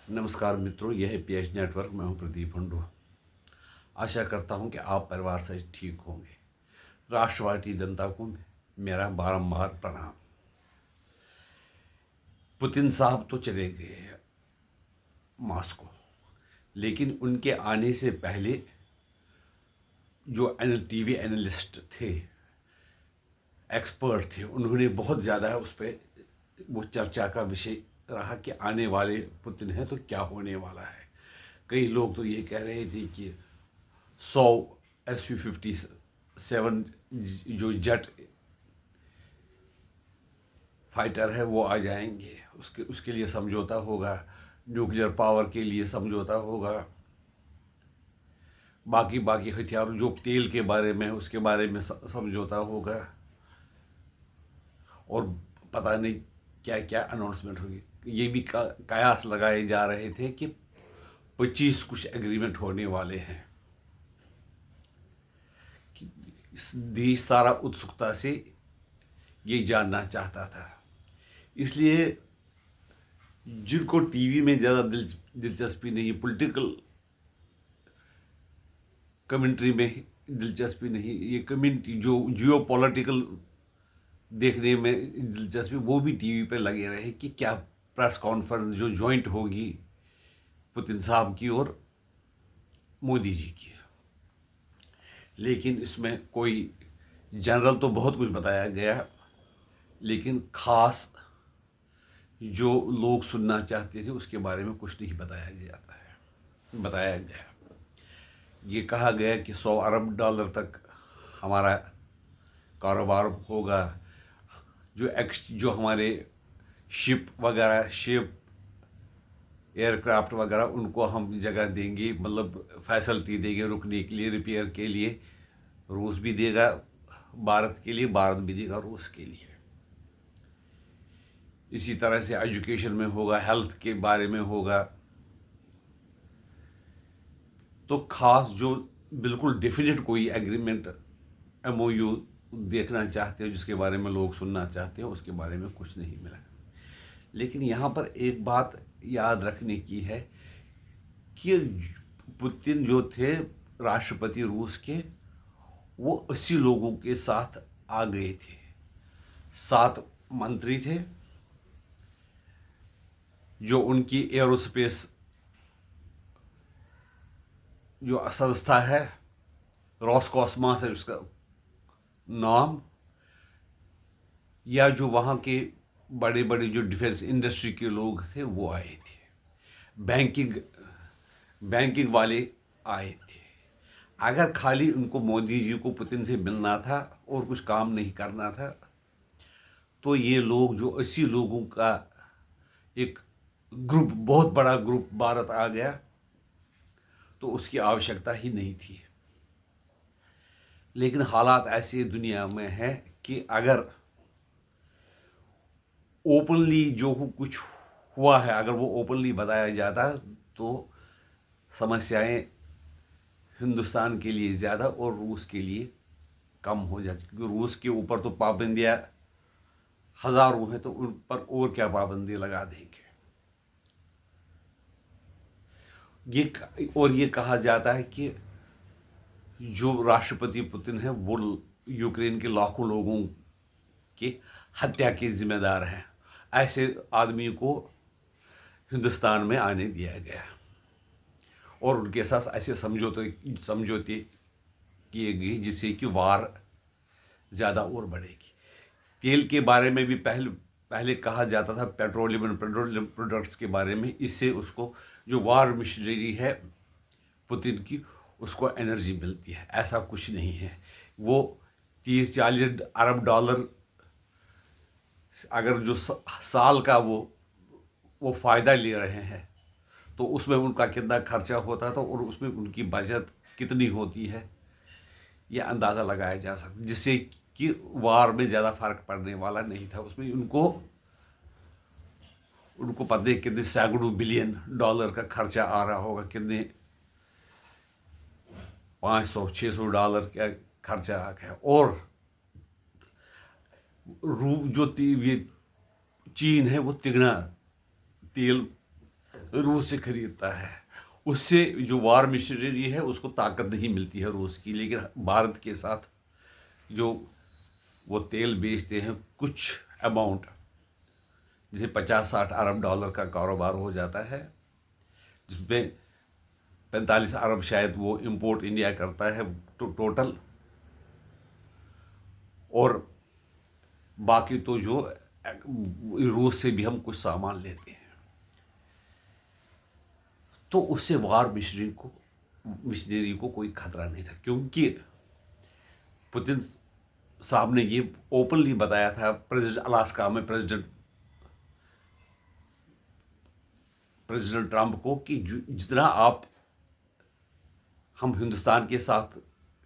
नमस्कार मित्रों, यह है पीएच नेटवर्क। मैं हूं प्रदीप हंडू। आशा करता हूं कि आप परिवार से ठीक होंगे। राष्ट्रवादी जनता को मेरा बारंबार प्रणाम। पुतिन साहब तो चले गए हैं मॉस्को, लेकिन उनके आने से पहले जो टीवी एनालिस्ट थे, एक्सपर्ट थे, उन्होंने बहुत ज़्यादा उस पर वो चर्चा का विषय रहा कि आने वाले पुतिन है तो क्या होने वाला है। कई लोग तो ये कह रहे थे कि 100 SU-57 जो जेट फाइटर है वो आ जाएंगे, उसके लिए समझौता होगा, न्यूक्लियर पावर के लिए समझौता होगा, बाकी बाकी हथियारों जो तेल के बारे में उसके बारे में समझौता होगा, और पता नहीं क्या क्या अनाउंसमेंट होगी। ये भी कयास लगाए जा रहे थे कि 25 कुछ एग्रीमेंट होने वाले हैं। इस देश सारा उत्सुकता से ये जानना चाहता था। इसलिए जिनको टीवी में ज़्यादा दिलचस्पी नहीं, पॉलिटिकल कमेंट्री में दिलचस्पी नहीं, ये कम्युनिटी जो जियो पॉलिटिकल देखने में दिलचस्पी, वो भी टीवी पे लगे रहे कि क्या प्रेस कॉन्फ्रेंस जो जॉइंट होगी पुतिन साहब की और मोदी जी की। लेकिन इसमें कोई जनरल तो बहुत कुछ बताया गया, लेकिन खास जो लोग सुनना चाहते थे उसके बारे में कुछ नहीं बताया गया। ये कहा गया कि 100 अरब डॉलर तक हमारा कारोबार होगा। जो हमारे शिप एयरक्राफ्ट वगैरह, उनको हम जगह देंगे, मतलब फैसिलिटी देंगे रुकने के लिए, रिपेयर के लिए। रूस भी देगा भारत के लिए, भारत भी देगा रूस के लिए। इसी तरह से एजुकेशन में होगा, हेल्थ के बारे में होगा। तो खास जो बिल्कुल डेफिनेट कोई एग्रीमेंट, एमओयू देखना चाहते हो, जिसके बारे में लोग सुनना चाहते हो, उसके बारे में कुछ नहीं मिला। लेकिन यहाँ पर एक बात याद रखने की है कि पुतिन जो थे राष्ट्रपति रूस के, वो 80 लोगों के साथ आ गए थे। 7 मंत्री थे, जो उनकी एरोस्पेस जो संस्था है, रॉसकॉस्मॉस है उसका नाम, या जो वहाँ के बड़े बड़े जो डिफेंस इंडस्ट्री के लोग थे वो आए थे। बैंकिंग वाले आए थे। अगर खाली उनको मोदी जी को पुतिन से मिलना था और कुछ काम नहीं करना था, तो ये लोग जो 80 लोगों का एक ग्रुप, बहुत बड़ा ग्रुप भारत आ गया, तो उसकी आवश्यकता ही नहीं थी। लेकिन हालात ऐसे दुनिया में है कि अगर ओपनली जो कुछ हुआ है, अगर वो ओपनली बताया जाता, तो समस्याएं हिंदुस्तान के लिए ज़्यादा और रूस के लिए कम हो जाती, क्योंकि रूस के ऊपर तो पाबंदियां हजारों हैं, तो उन पर और क्या पाबंदी लगा देंगे। ये कहा जाता है कि जो राष्ट्रपति पुतिन है वो यूक्रेन के लाखों लोगों की हत्या के जिम्मेदार हैं। ऐसे आदमी को हिंदुस्तान में आने दिया गया और उनके साथ ऐसे समझौते किए गए जिससे कि वार ज़्यादा और बढ़ेगी। तेल के बारे में भी पहले कहा जाता था, पेट्रोलियम प्रोडक्ट्स के बारे में, इससे उसको जो वार मशीनरी है पुतिन की, उसको एनर्जी मिलती है। ऐसा कुछ नहीं है। वो 30-40 अरब डॉलर अगर जो साल का वो फ़ायदा ले रहे हैं, तो उसमें उनका कितना खर्चा होता था और उसमें उनकी बचत कितनी होती है, ये अंदाज़ा लगाया जा सकता, जिससे कि वार में ज़्यादा फर्क पड़ने वाला नहीं था। उसमें उनको पता नहीं कितने सैकड़ों बिलियन डॉलर का खर्चा आ रहा होगा, कितने 500-600 डॉलर का खर्चा आ गया। और ये चीन है, वो तिगना तेल रूस से खरीदता है। उससे जो वार मशीनरी है उसको ताकत नहीं मिलती है रूस की, लेकिन भारत के साथ जो वो तेल बेचते हैं कुछ अमाउंट, जैसे 50-60 अरब डॉलर का कारोबार हो जाता है, जिसमें 45 अरब शायद वो इंपोर्ट इंडिया करता है टोटल, और बाकी तो जो रूस से भी हम कुछ सामान लेते हैं। तो उससे वार मिशनरी को कोई खतरा नहीं था, क्योंकि पुतिन साहब ने ये ओपनली बताया था प्रेसिडेंट अलास्का में प्रेसिडेंट ट्रंप को कि जितना हम हिंदुस्तान के साथ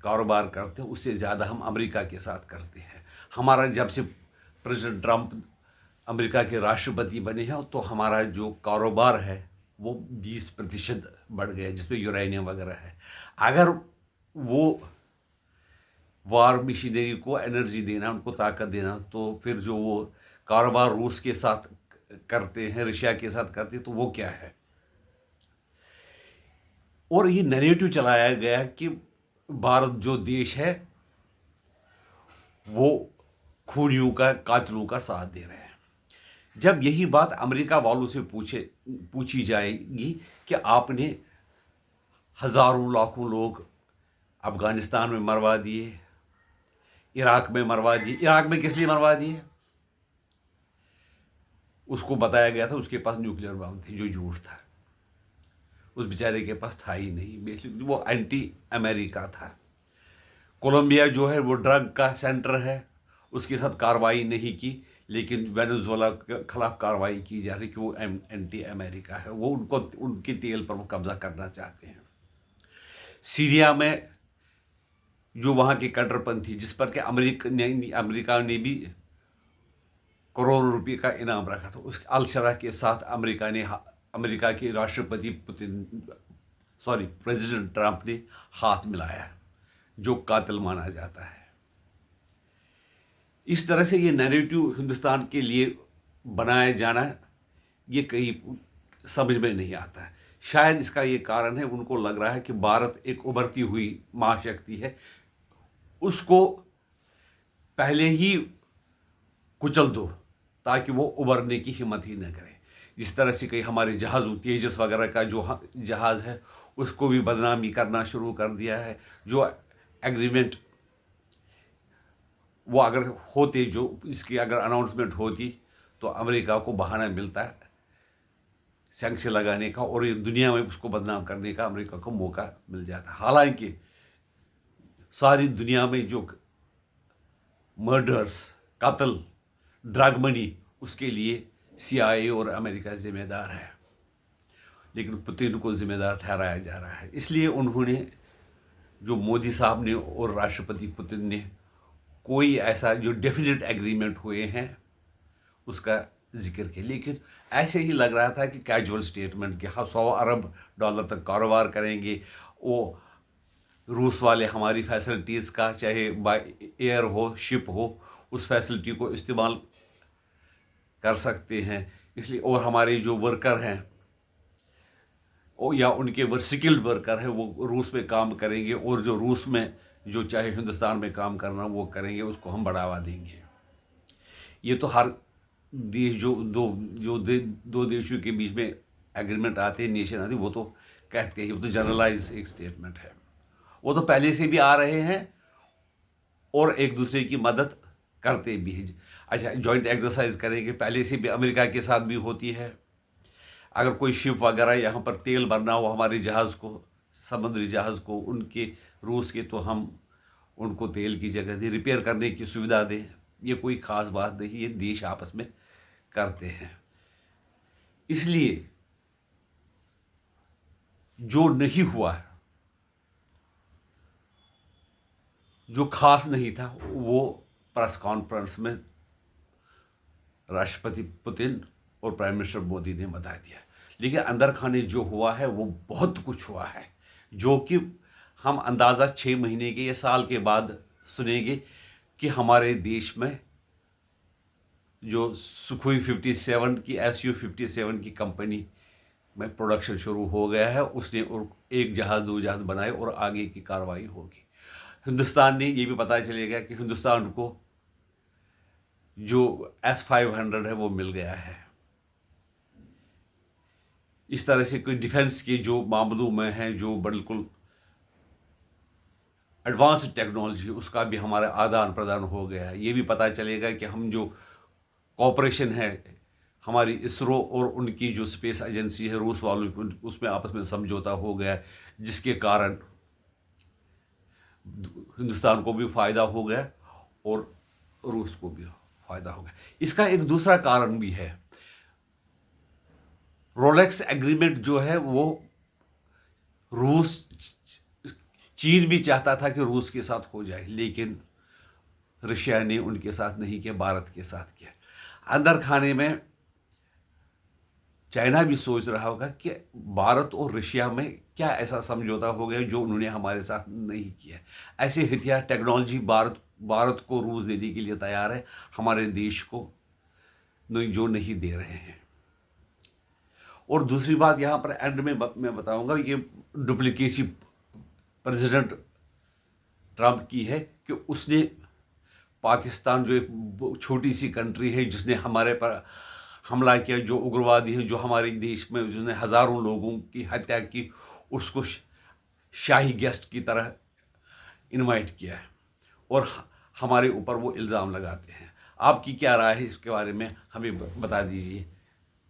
कारोबार करते हैं उससे ज़्यादा हम अमेरिका के साथ करते हैं। हमारा जब से प्रेसिडेंट ट्रंप अमेरिका के राष्ट्रपति बने हैं तो हमारा जो कारोबार है वो 20% बढ़ गया, जिसमें यूरेनियम वगैरह है। अगर वो वार मशीनरी को एनर्जी देना, उनको ताकत देना, तो फिर जो वो कारोबार रूस के साथ करते हैं, रशिया के साथ करते हैं, तो वो क्या है। और ये नैरेटिव चलाया गया कि भारत जो देश है वो खूनियों का, कातिलों का साथ दे रहे हैं। जब यही बात अमेरिका वालों से पूछी जाएगी कि आपने हजारों लाखों लोग अफगानिस्तान में मरवा दिए, इराक में मरवा दिए, इराक में किस लिए मरवा दिए, उसको बताया गया था उसके पास न्यूक्लियर बम थे, जो झूठ था। उस बेचारे के पास था ही नहीं, बेसिकली वो एंटी अमेरिका था। कोलंबिया जो है वो ड्रग का सेंटर है, उसके साथ कार्रवाई नहीं की, लेकिन वेनेजुएला के खिलाफ कार्रवाई की जा रही कि वो एंटी अमेरिका है, वो उनके तेल पर वो कब्जा करना चाहते हैं। सीरिया में जो वहाँ की कट्टरपंथी, जिस पर कि अमेरिका ने भी करोड़ों रुपए का इनाम रखा था, उस अल शरा के साथ अमेरिका के राष्ट्रपति प्रेसिडेंट ट्रंप ने हाथ मिलाया, जो कातिल माना जाता है। इस तरह से ये नैरेटिव हिंदुस्तान के लिए बनाया जाना, ये कहीं समझ में नहीं आता है। शायद इसका ये कारण है, उनको लग रहा है कि भारत एक उभरती हुई महाशक्ति है, उसको पहले ही कुचल दो ताकि वो उभरने की हिम्मत ही न करे। जिस तरह से कई हमारे जहाज, तेजस वगैरह का जो जहाज़ है उसको भी बदनामी करना शुरू कर दिया है। जो एग्रीमेंट वो अगर होते, जो इसकी अगर अनाउंसमेंट होती, तो अमेरिका को बहाना मिलता है सैंक्शन लगाने का, और ये दुनिया में उसको बदनाम करने का अमेरिका को मौका मिल जाता है। हालांकि सारी दुनिया में जो मर्डर्स, कत्ल, ड्रग मनी, उसके लिए CIA और अमेरिका जिम्मेदार है, लेकिन पुतिन को जिम्मेदार ठहराया जा रहा है। इसलिए उन्होंने, जो मोदी साहब ने और राष्ट्रपति पुतिन ने, कोई ऐसा जो डेफिनेट एग्रीमेंट हुए हैं उसका जिक्र किया, लेकिन ऐसे ही लग रहा था कि कैजुअल स्टेटमेंट कि हाँ 100 अरब डॉलर तक कारोबार करेंगे, वो रूस वाले हमारी फैसिलिटीज़ का, चाहे बाय एयर हो, शिप हो, उस फैसिलिटी को इस्तेमाल कर सकते हैं। इसलिए, और हमारे जो वर्कर हैं या उनके स्किल्ड वर्कर हैं वो रूस में काम करेंगे, और जो रूस में जो चाहे हिंदुस्तान में काम करना वो करेंगे, उसको हम बढ़ावा देंगे। ये तो हर देश दो देशों के बीच में एग्रीमेंट आते हैं, नेशन आते हैं, वो तो कहते हैं, वो तो जनरलाइज एक स्टेटमेंट है। वो तो पहले से भी आ रहे हैं और एक दूसरे की मदद करते भी हैं। अच्छा, जॉइंट एक्सरसाइज करेंगे, पहले से भी अमेरिका के साथ भी होती है। अगर कोई शिप वगैरह यहाँ पर तेल भरना हो हमारे जहाज़ को, समुद्री जहाज़ को, उनके रूस के, तो हम उनको तेल की जगह दें, रिपेयर करने की सुविधा दें। ये कोई ख़ास बात नहीं, ये देश आपस में करते हैं। इसलिए जो नहीं हुआ, जो खास नहीं था, वो प्रेस कॉन्फ्रेंस में राष्ट्रपति पुतिन और प्राइम मिनिस्टर मोदी ने बता दिया। लेकिन अंदर खाने जो हुआ है वो बहुत कुछ हुआ है, जो कि हम अंदाज़ा 6 महीने के या साल के बाद सुनेंगे कि हमारे देश में जो सुखोई 57 की, SU-57 की कंपनी में प्रोडक्शन शुरू हो गया है। उसने और एक जहाज़ 2 जहाज़ बनाए और आगे की कार्रवाई होगी। हिंदुस्तान ने ये भी पता चलेगा कि हिंदुस्तान को जो S-500 है वो मिल गया है। इस तरह से कोई डिफेंस के जो मामलों में हैं, जो बिल्कुल एडवांस टेक्नोलॉजी, उसका भी हमारा आदान प्रदान हो गया है। ये भी पता चलेगा कि हम जो कॉपरेशन है हमारी इसरो और उनकी जो स्पेस एजेंसी है रूस वालों की, उसमें आपस में समझौता हो गया है, जिसके कारण हिंदुस्तान को भी फ़ायदा हो गया और रूस को भी फ़ायदा हो गया। इसका एक दूसरा कारण भी है। रोलेक्स एग्रीमेंट जो है वो रूस चीन भी चाहता था कि रूस के साथ हो जाए, लेकिन रशिया ने उनके साथ नहीं किया, भारत के साथ किया। अंदर खाने में चाइना भी सोच रहा होगा कि भारत और रशिया में क्या ऐसा समझौता हो गया जो उन्होंने हमारे साथ नहीं किया। ऐसे हथियार टेक्नोलॉजी भारत को रूस देने के लिए तैयार है, हमारे देश को जो नहीं दे रहे हैं। और दूसरी बात यहाँ पर एंड में मैं बताऊंगा, ये डुप्लीकेसी प्रेसिडेंट ट्रंप की है कि उसने पाकिस्तान जो एक छोटी सी कंट्री है जिसने हमारे पर हमला किया, जो उग्रवादी हैं जो हमारे देश में जिसने हज़ारों लोगों की हत्या की, उसको शाही गेस्ट की तरह इनवाइट किया है और हमारे ऊपर वो इल्ज़ाम लगाते हैं। आपकी क्या राय है इसके बारे में, हमें बता दीजिए।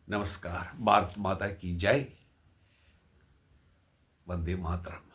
नमस्कार। भारत माता की जय। वंदे मातरम।